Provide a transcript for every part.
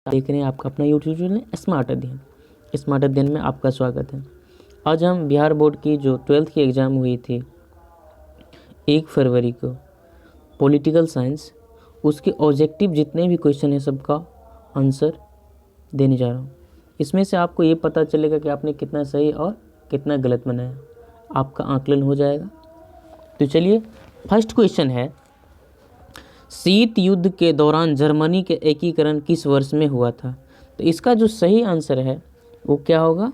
देख रहे हैं आपका अपना यूट्यूब चैनल स्मार्ट अध्ययन। स्मार्ट अध्ययन में आपका स्वागत है। आज हम बिहार बोर्ड की जो 12th की एग्ज़ाम हुई थी 1 फरवरी को, पॉलिटिकल साइंस, उसके ऑब्जेक्टिव जितने भी क्वेश्चन हैं सबका आंसर देने जा रहा हूँ। इसमें से आपको ये पता चलेगा कि आपने कितना सही और कितना गलत बनाया, आपका आकलन हो जाएगा। तो चलिए, फर्स्ट क्वेश्चन है, शीत युद्ध के दौरान जर्मनी के एकीकरण किस वर्ष में हुआ था? तो इसका जो सही आंसर है वो क्या होगा?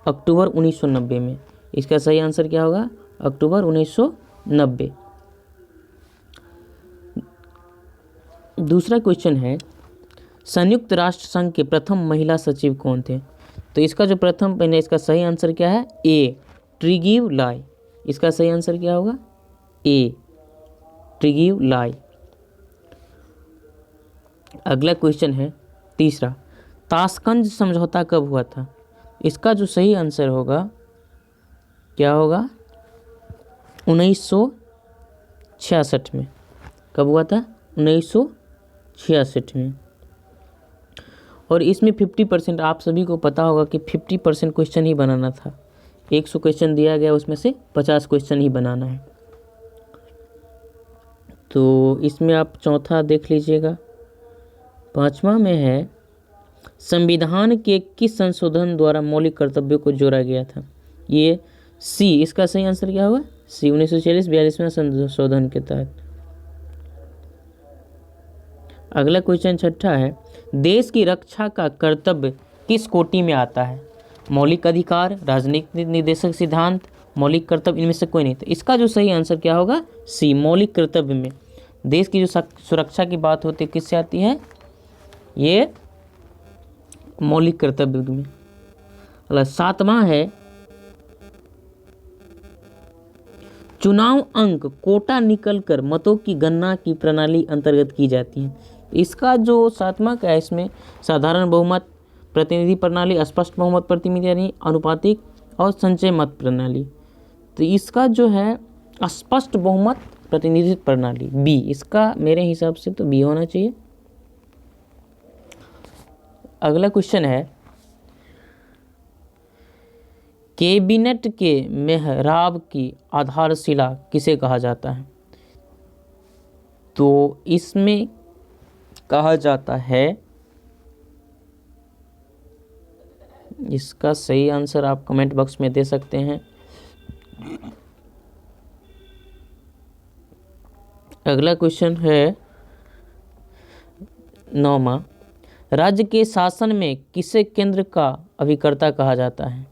अक्टूबर 1990 में। इसका सही आंसर क्या होगा? अक्टूबर 1990। दूसरा क्वेश्चन है, संयुक्त राष्ट्र संघ के प्रथम महिला सचिव कौन थे? तो इसका जो प्रथम पहले इसका सही आंसर क्या है? ए, ट्रिगिव लाई। इसका सही आंसर क्या होगा? ए, ट्रिगिव लाई। अगला क्वेश्चन है तीसरा, ताशकंद समझौता कब हुआ था? इसका जो सही आंसर होगा क्या होगा? 1966 में। कब हुआ था? 1966 में। और इसमें 50%, आप सभी को पता होगा कि 50% क्वेश्चन ही बनाना था। 100 क्वेश्चन दिया गया, उसमें से 50 क्वेश्चन ही बनाना है। तो इसमें आप चौथा देख लीजिएगा। पांचवा में है, संविधान के किस संशोधन द्वारा मौलिक कर्तव्यों को जोड़ा गया था? ये सी, इसका सही आंसर क्या होगा? सी, 1940-42 में संशोधन के तहत। अगला क्वेश्चन छठा है, देश की रक्षा का कर्तव्य किस कोटि में आता है? मौलिक अधिकार, राजनीतिक निर्देशक सिद्धांत, मौलिक कर्तव्य, इनमें से कोई नहीं। तो इसका जो सही आंसर क्या होगा? सी, मौलिक कर्तव्य में। देश की जो सुरक्षा की बात होती है किससे आती है? ये मौलिक कर्तव्य में। अगला सातवां है, चुनाव अंक कोटा निकलकर मतों की गणना की प्रणाली अंतर्गत की जाती है। इसका जो सातवां का है, इसमें साधारण बहुमत, प्रतिनिधि प्रणाली, स्पष्ट बहुमत प्रतिनिधि, अनुपातिक और संचय मत प्रणाली। तो इसका जो है स्पष्ट बहुमत प्रतिनिधित्व प्रणाली, बी। इसका मेरे हिसाब से तो बी होना चाहिए। अगला क्वेश्चन है, कैबिनेट के मेहराब की आधारशिला किसे कहा जाता है? तो इसमें कहा जाता है, इसका सही आंसर आप कमेंट बॉक्स में दे सकते हैं। अगला क्वेश्चन है 9वां, राज्य के शासन में किसे केंद्र का अभिकर्ता कहा जाता है?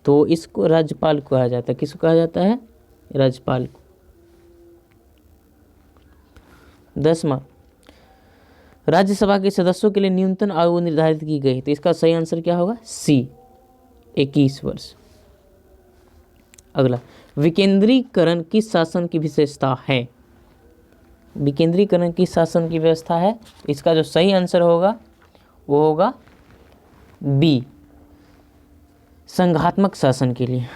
तो इसको राज्यपाल को कहा जाता है। किसको कहा जाता है? राज्यपाल को। 10वां, राज्यसभा के सदस्यों के लिए न्यूनतम आयु निर्धारित की गई। तो इसका सही आंसर क्या होगा? सी, 21 वर्ष। अगला, विकेंद्रीकरण किस शासन की विशेषता है? विकेंद्रीकरण किस शासन की व्यवस्था है? इसका जो सही आंसर होगा वो होगा बी, संघात्मक शासन के लिए।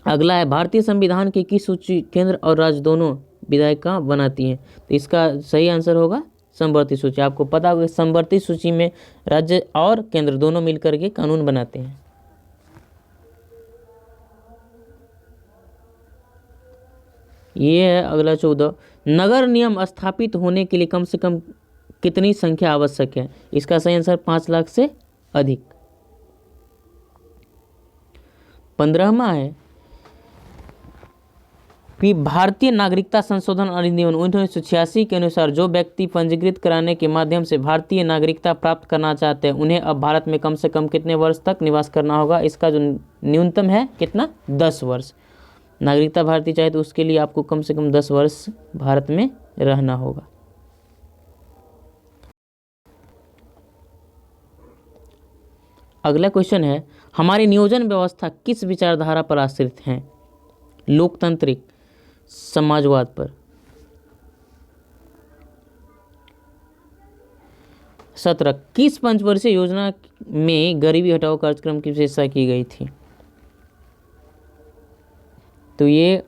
अगला है, भारतीय संविधान की किस सूची केंद्र और राज्य दोनों विधायिका बनाती हैं? तो इसका सही आंसर होगा समवर्ती सूची। आपको पता होगा समवर्ती सूची में राज्य और केंद्र दोनों मिलकर के कानून बनाते हैं। ये है अगला 14, नगर नियम स्थापित होने के लिए कम से कम कितनी संख्या आवश्यक है? इसका सही आंसर 5 लाख से अधिक। 15वां है कि भारतीय नागरिकता संशोधन अधिनियम 1986 के अनुसार जो व्यक्ति पंजीकृत कराने के माध्यम से भारतीय नागरिकता प्राप्त करना चाहते हैं उन्हें अब भारत में कम से कम कितने वर्ष तक निवास करना होगा? इसका जो न्यूनतम है कितना? 10 वर्ष। नागरिकता भारतीय चाहे तो उसके लिए आपको कम से कम 10 वर्ष भारत में रहना होगा। अगला क्वेश्चन है, हमारी नियोजन व्यवस्था किस विचारधारा पर आश्रित है? लोकतांत्रिक, समाजवाद पर। 17, किस पंचवर्षीय योजना में गरीबी हटाओ कार्यक्रम की विशेषता की गई थी? तो ये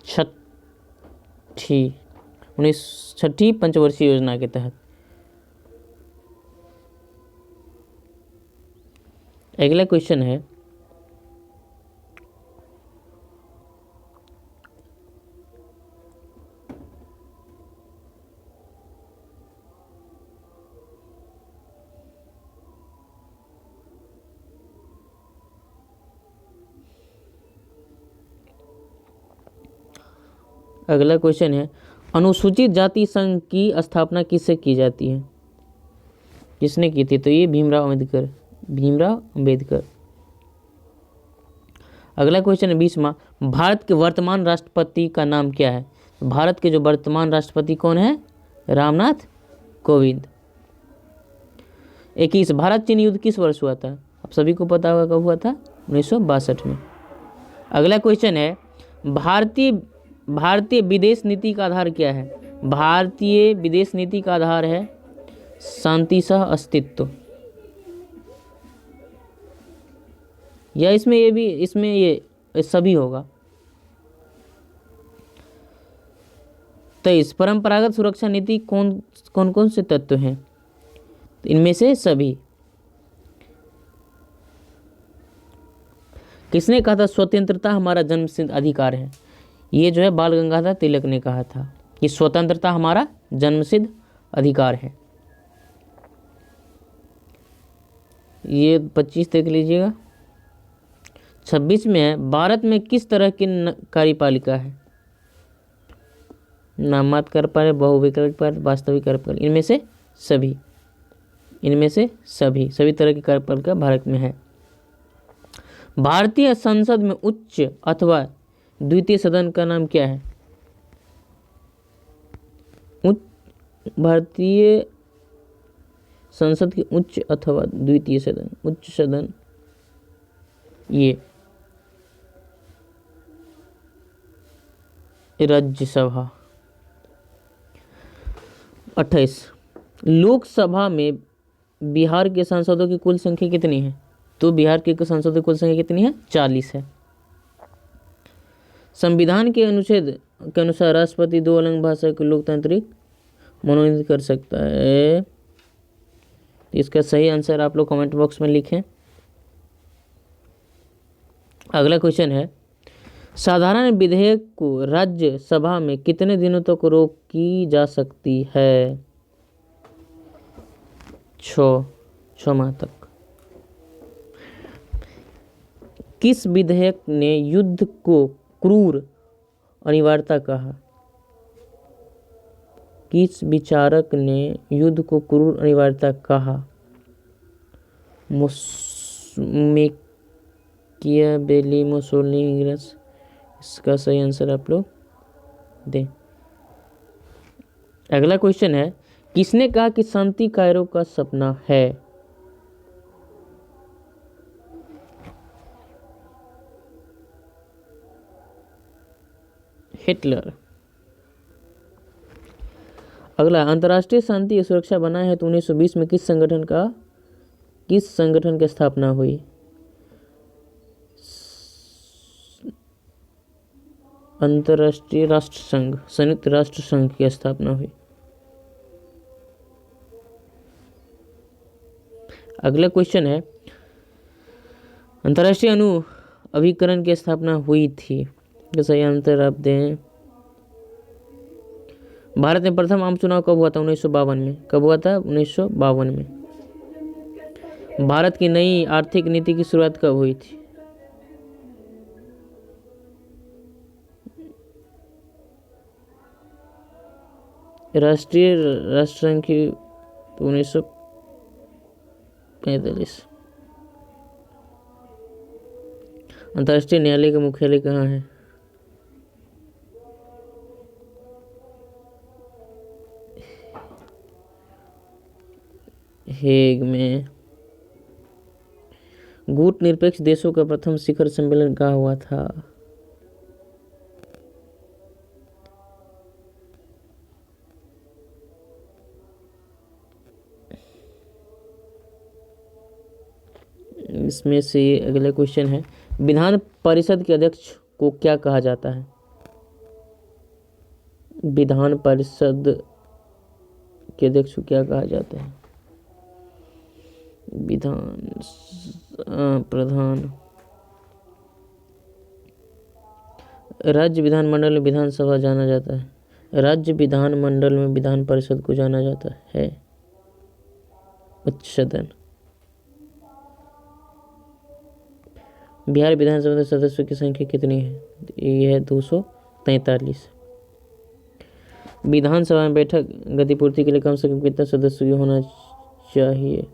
छठी 6वीं पंचवर्षीय योजना के तहत। अगला क्वेश्चन है, अनुसूचित जाति संघ की स्थापना किससे की जाती है? किसने की थी? तो ये भीमराव अंबेडकर। अगला क्वेश्चन है 20वां, भारत के वर्तमान राष्ट्रपति का नाम क्या है? भारत के जो वर्तमान राष्ट्रपति कौन है? रामनाथ कोविंद। 21, भारत चीन युद्ध किस वर्ष हुआ था? आप सभी को पता होगा कब हुआ था? 1962 में। अगला क्वेश्चन है, भारतीय विदेश नीति का आधार क्या है? भारतीय विदेश नीति का आधार है शांति सह अस्तित्व। या इसमें ये सभी होगा। 23, परंपरागत सुरक्षा नीति कौन से तत्व हैं? तो इनमें से सभी। किसने कहा था स्वतंत्रता हमारा जन्मसिद्ध अधिकार है? ये जो है बाल गंगाधर तिलक ने कहा था कि स्वतंत्रता हमारा जन्मसिद्ध अधिकार है। ये 25 देख लीजिएगा। 26 में है, भारत में किस तरह की कार्यपालिका है? नाममात्र कार्यपालिका, बहुविकल्प कार्यपालिका, वास्तविक कार्यपालिका। इनमें से सभी तरह की कार्यपालिका भारत में है। भारतीय संसद में उच्च अथवा द्वितीय सदन का नाम क्या है? भारतीय संसद की उच्च अथवा द्वितीय सदन, उच्च सदन ये राज्यसभा। 28, लोकसभा में बिहार के सांसदों की कुल संख्या कितनी है? तो बिहार के सांसदों की कुल संख्या कितनी है? 40 है। संविधान के अनुच्छेद के अनुसार राष्ट्रपति 2 अलग भाषा के लोकतांत्रिक मनोनीत कर सकता है। इसका सही आंसर आप लोग कमेंट बॉक्स में लिखें। अगला क्वेश्चन है, साधारण विधेयक को राज्यसभा में कितने दिनों तक रोकी जा सकती है? 6 माह तक। किस विधेयक ने युद्ध को क्रूर अनिवार्यता कहा? किस विचारक ने युद्ध को क्रूर अनिवार्यता कहा? Machiavelli, Mussolini. इसका सही आंसर आप लोग दें। अगला क्वेश्चन है, किसने कहा कि शांति कायरो का सपना है? हिटलर। अगला, अंतर्राष्ट्रीय शांति और सुरक्षा बनाए है तो 1920 में किस संगठन की स्थापना हुई? अंतर्राष्ट्रीय राष्ट्र संघ, संयुक्त राष्ट्र संघ की स्थापना हुई। अगला क्वेश्चन है, अंतर्राष्ट्रीय अणु अभिकरण की स्थापना हुई थी। तो सही आंसर आप दें। भारत में प्रथम आम चुनाव कब हुआ था? 1952 में। कब हुआ था? 1952 में। भारत की नई आर्थिक नीति की शुरुआत कब हुई थी? राष्ट्रीय राष्ट्रसंघ की 1945। अंतर्राष्ट्रीय न्यायालय का मुख्यालय कहाँ है? हेग में। गुट निरपेक्ष देशों का प्रथम शिखर सम्मेलन कहाँ हुआ था? इसमें से अगला क्वेश्चन है, विधान परिषद के अध्यक्ष को क्या कहा जाता है? विधान परिषद के अध्यक्ष को क्या कहा जाता है? प्रधान। राज्य विधानमंडल में विधानसभा जाना जाता है। राज्य विधानमंडल में विधान परिषद को जाना जाता है उच्च सदन। बिहार विधानसभा के सदस्यों की संख्या कितनी है? यह है 243। विधानसभा में बैठक गतिपूर्ति के लिए कम से कम कितना सदस्यों की होना चाहिए?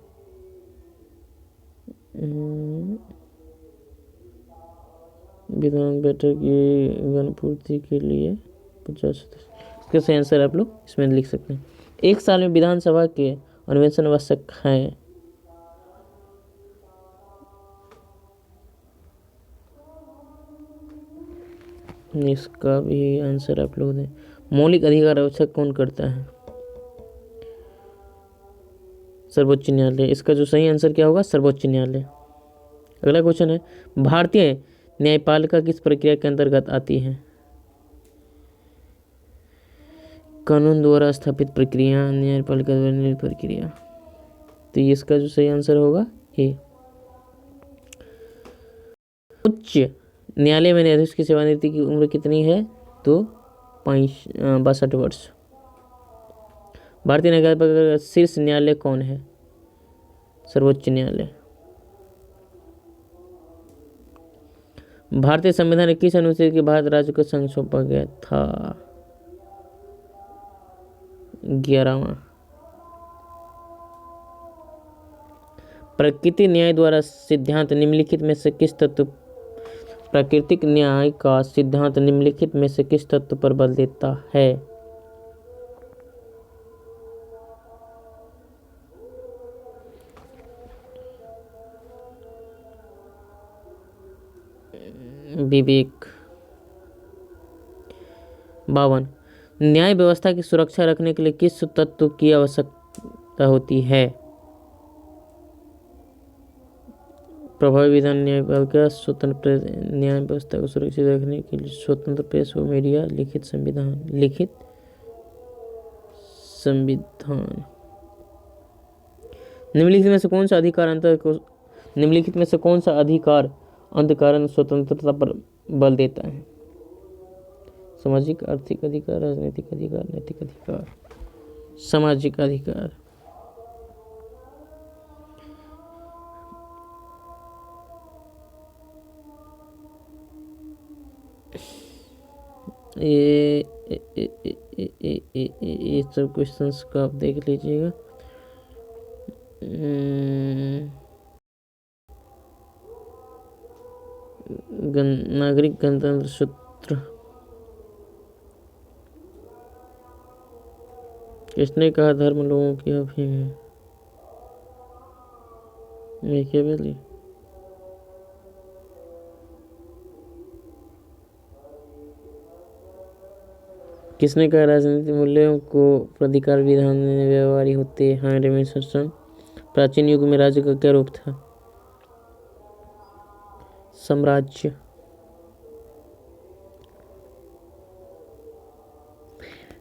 विधान बैठक की गतिपूर्ति के लिए 50 सदस्य। इसका सही आंसर आप लोग इसमें लिख सकते हैं। एक साल में विधानसभा के अधिवेशन आवश्यक है। इसका भी आंसर आप लोग दें। मौलिक अधिकार आवश्यक कौन करता है? सर्वोच्च न्यायालय। इसका जो सही आंसर क्या होगा? सर्वोच्च न्यायालय। अगला क्वेश्चन है, भारतीय न्यायपालिका किस प्रक्रिया के अंतर्गत आती है? कानून द्वारा स्थापित प्रक्रिया, न्यायपालिका द्वारा निर्मित प्रक्रिया। तो इसका जो सही आंसर होगा ए। उच्च न्यायालय में न्यायाधीश की सेवानिवृत्ति की उम्र कितनी है? तो 62 वर्ष। भारतीय न्यायपालिका का शीर्ष न्यायालय कौन है? सर्वोच्च न्यायालय। भारतीय संविधान किस अनुच्छेद के भारत राज्य को संघ सौंपा गया था? 11वां। प्राकृतिक न्याय द्वारा सिद्धांत निम्नलिखित में से किस तत्व प्राकृतिक न्याय का सिद्धांत निम्नलिखित में से किस तत्व पर बल देता है? विवेक। 52। न्याय व्यवस्था की सुरक्षा रखने के लिए किस तत्व की आवश्यकता होती है? प्रभावी विधान, न्यायपालिका, स्वतंत्र प्रेस। न्याय व्यवस्था को सुरक्षित रखने के लिए स्वतंत्र प्रेस व मीडिया, लिखित संविधान। निम्नलिखित में से कौन सा अधिकार अंतःकरण स्वतंत्रता पर बल देता है? सामाजिक, आर्थिक अधिकार, राजनीतिक अधिकार, नैतिक अधिकार। सामाजिक अधिकार। ये सब क्वेश्चंस को आप देख लीजिएगा। नागरिक गणतंत्र सूत्र किसने कहा? धर्म लोगों की अफीम है। मैकियावेली। किसने कहा राजनीतिक मूल्यों को प्राधिकार विधान में व्यवहारी होते हैं? रेमिशन। प्राचीन युग में राज्य का क्या रूप था? साम्राज्य।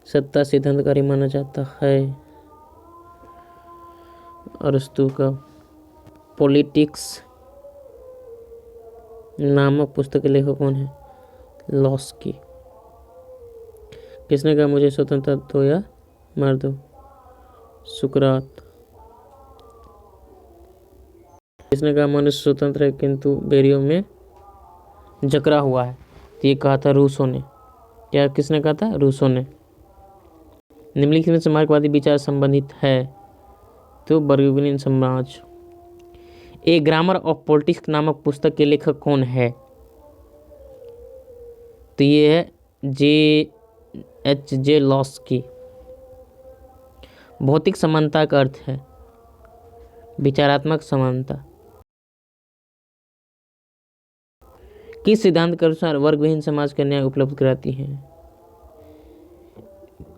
सत्ता सिद्धांतकारी माना जाता है अरस्तू का पॉलिटिक्स नामक पुस्तक के लेखक कौन है? लॉस्की। किसने कहा मुझे स्वतंत्रता दो या मार दो? सुकरात। किसने कहा मनुष्य स्वतंत्र है किंतु बैरियों में जकड़ा हुआ है? तो ये कहा था रूसो ने। क्या किसने कहा था? रूसो ने। निम्नलिखित में से मार्क्सवादी विचार संबंधित है? तो बर्गुइन समाज। ए ग्रामर ऑफ पॉलिटिक्स नामक पुस्तक के लेखक कौन है? तो ये है J.H.J. लॉस्की। भौतिक समानता का अर्थ है विचारात्मक समानता। किस सिद्धांत के अनुसार वर्गविहीन समाज का न्याय उपलब्ध कराती है?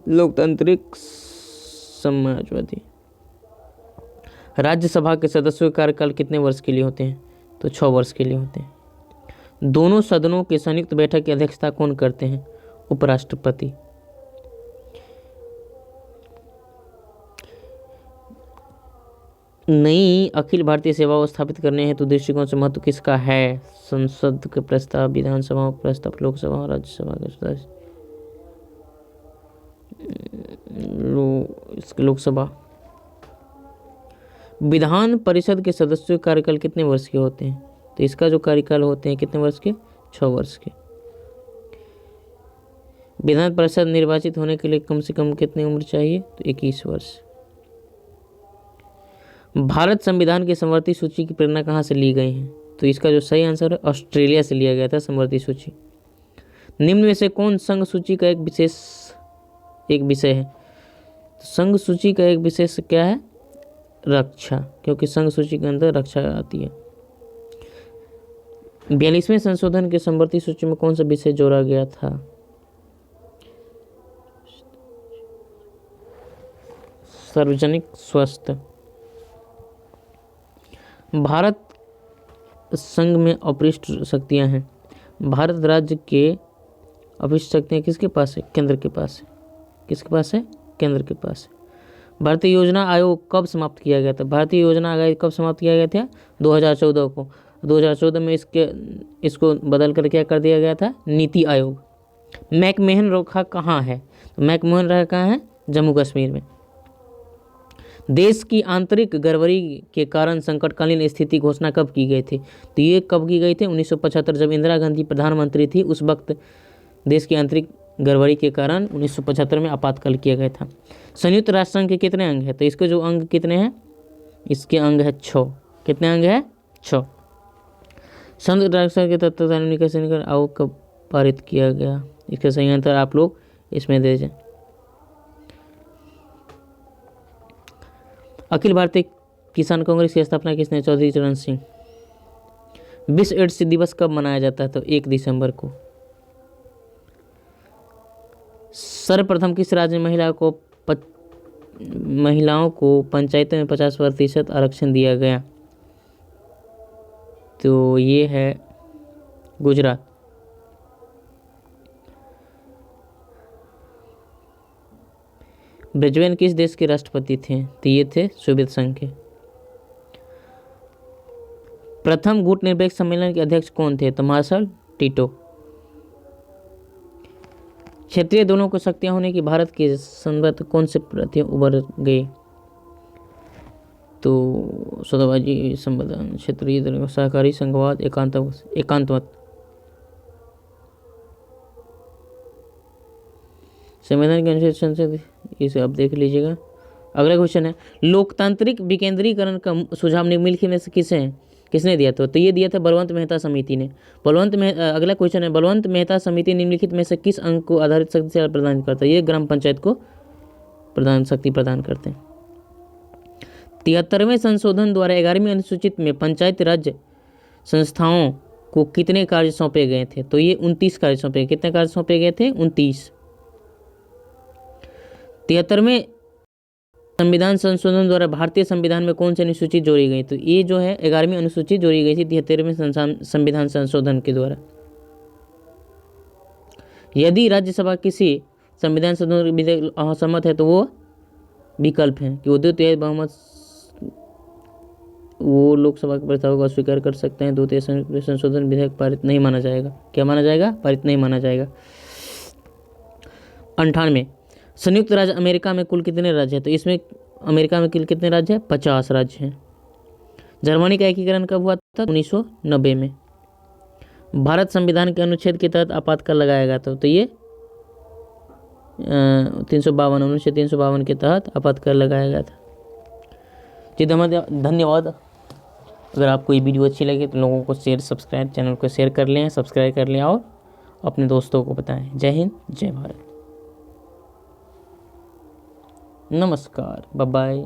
लोकतांत्रिक समाजवादी। राज्यसभा के सदस्यों का कार्यकाल कितने वर्ष के लिए होते हैं? तो 6 वर्ष के लिए होते हैं। दोनों सदनों की संयुक्त बैठक की अध्यक्षता कौन करते हैं? उपराष्ट्रपति। नई अखिल भारतीय सेवा स्थापित करने हेतु दृष्टिकोण से महत्व किसका है? संसद के प्रस्ताव, विधानसभा के प्रस्ताव, लोकसभा और राज्यसभा के सदस्य, लोकसभा। विधान परिषद के सदस्यों के कार्यकाल कितने वर्ष के होते हैं? तो इसका जो कार्यकाल होते हैं कितने वर्ष के? 6 वर्ष के। विधान परिषद निर्वाचित होने के लिए कम से कम कितनी उम्र चाहिए? तो 21 वर्ष। भारत संविधान की समवर्ती सूची की प्रेरणा कहाँ से ली गई है? तो इसका जो सही आंसर है ऑस्ट्रेलिया से लिया गया था समवर्ती सूची। निम्न में से कौन संघ सूची का एक विषय है? संघ सूची का एक विशेष क्या है? रक्षा, क्योंकि संघ सूची के अंदर रक्षा आती है। 42वें संशोधन के समवर्ती सूची में कौन सा विषय जोड़ा गया था? सार्वजनिक स्वास्थ्य। भारत संघ में अपृष्ठ शक्तियां हैं। भारत राज्य के अपृष्ठ शक्तियां किसके पास है? केंद्र के पास है। किसके पास है? केंद्र के पास है। भारतीय योजना आयोग कब समाप्त किया गया था? भारतीय योजना आयोग कब समाप्त किया गया था? 2014 को। 2014 में इसको बदल कर क्या कर दिया गया था? नीति आयोग। मैकमोहन रेखा कहाँ है? तो मैकमोहन रेखा कहाँ है? जम्मू कश्मीर में। देश की आंतरिक गड़बड़ी के कारण संकटकालीन स्थिति घोषणा कब की गई थी? तो ये कब की गई थी? 1975, जब इंदिरा गांधी प्रधानमंत्री थी उस वक्त देश की आंतरिक गड़बड़ी के कारण 1975 में आपातकाल किया गया था। संयुक्त राष्ट्र संघ के कितने अंग हैं? तो इसके जो अंग कितने हैं? इसके अंग है 6। कितने अंग है? 6। संयुक्त राष्ट्र संघ के तत्वावधान आयोग कब पारित किया गया? इसका सही आंसर आप लोग इसमें दे दें। अखिल भारतीय किसान कांग्रेस की स्थापना किसने? चौधरी चरण सिंह। विश्व एड्स दिवस कब मनाया जाता है? तो 1 दिसंबर को। सर्वप्रथम किस राज्य में महिलाओं को पंचायतों में 50% आरक्षण दिया गया? तो ये है गुजरात। ब्रिजवेन किस देश के राष्ट्रपति थे? तो ये थे सोवियत संघ के। प्रथम गुटनिरपेक्ष सम्मेलन के अध्यक्ष कौन थे? तो मार्शल टिटो। क्षेत्रीय दोनों को शक्तियां होने की भारत की संबंध कौन से प्रति उभर गए? तो सौदेबाजी, संविधान, क्षेत्रीय दोनों, सहकारी, संघवाद, एकांतवाद। संविधान के अनुच्छेद संसद, इसे आप देख लीजिएगा। अगला क्वेश्चन है लोकतांत्रिक विकेंद्रीकरण का सुझाव निम्नलिखित में से किसने दिया था? तो ये दिया था बलवंत मेहता समिति ने। अगला क्वेश्चन है बलवंत मेहता समिति निम्नलिखित में से किस अंग को आधारित शक्ति प्रदान करता है? ये ग्राम पंचायत को शक्ति प्रदान करते हैं। 73वें संशोधन द्वारा 11वीं अनुसूचित में पंचायत राज संस्थाओं को कितने कार्य सौंपे गए थे? तो ये 29 कार्य सौंपे। कितने कार्य सौंपे गए थे? 29। 73वें संविधान संशोधन द्वारा भारतीय संविधान में कौन सी अनुसूची जोड़ी गई? तो ये जो है 11वीं अनुसूची जोड़ी गई थी 73वें संविधान संशोधन के द्वारा। यदि राज्यसभा किसी संविधान संशोधन विधेयक असहमत है तो वो विकल्प है कि वो 2/3 बहुमत वो लोकसभा के प्रस्ताव को अस्वीकार कर सकते हैं। 2/3 संशोधन विधेयक पारित नहीं माना जाएगा। क्या माना जाएगा? पारित नहीं माना जाएगा। 98 संयुक्त राज्य अमेरिका में कुल कितने राज्य हैं? तो इसमें अमेरिका में कुल कितने राज्य हैं? 50 राज्य हैं। जर्मनी का एकीकरण कब हुआ था? 1990 में। भारत संविधान के अनुच्छेद के तहत आपातकाल लगाया गया था। तो ये 352 अनुच्छेद 352 के तहत आपातकाल लगाया गया था। जी धन्यवाद। अगर आपको ये वीडियो अच्छी लगे तो लोगों को चैनल को शेयर कर लें, सब्सक्राइब कर लें और अपने दोस्तों को बताएं। जय हिंद, जय भारत, नमस्कार, बाय बाय।